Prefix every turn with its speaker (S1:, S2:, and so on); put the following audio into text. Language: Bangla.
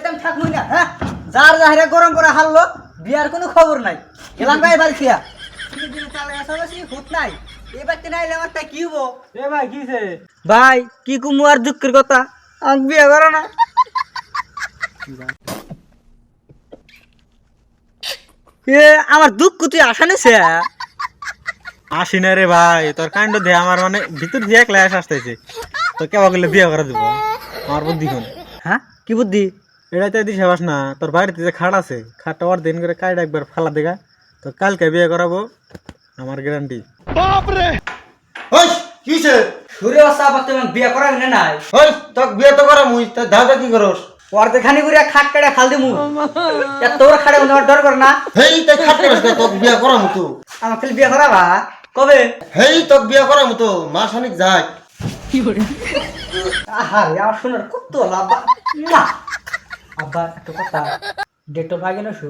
S1: বাড়িতে আমি থাকবো না। হ্যাঁ, যার যাহারে গরম করে হারলো, বিয়ার কোনো খবর নাই। গেলাম ভাই বাড়ি খেয়া চালে আসা হুত নাই। এবার তো নাইলে আমার তাই কি হবো?
S2: এ ভাই কিছে?
S1: ভাই কি কুমু আর দুঃখের কথা, আমি বিয়ে করো না। এ আমার দুঃখ তুই আশা নিছে।
S2: আসি না রে ভাই, তোর কাণ্ড দে আমার মানে ভিতর দিয়ে ক্লাস আসতেছে। তো কেবা করলে বিয়ে করে দেবো আমার বুদ্ধি কোন?
S1: হ্যাঁ, কি বুদ্ধি?
S2: এটা তো দিস হবাস না, তোর বাড়িতে যে খাট আছে খাটটা ওর দিন করে কাইড একবার ফালা দেখা। তো কালকে বিয়ে করাবো, আমার গ্যারান্টি।
S3: ওই কিছে?
S1: সুরে বাসা আবার তুমি বিয়ে করাবি না নাই?
S3: ওই তোক বিয়ে তো করা মুই, তা দাদা কি করস?
S1: পরে খানি করে খাট কেটে ফাল দিমু। এত বড় খাটে আমার ডর কর না।
S3: হেই তাই খাটতে পারস না, তোক বিয়ে করা মতো।
S1: আমার খালি বিয়ে করাবা কবে?
S3: হেই তোক বিয়ে করা মতো মাস অনেক যায়।
S1: আহারে আমার শোনার কত আব্বা। মুয়া। আব্বা একটা কথা, ডেট অফ আগে না শু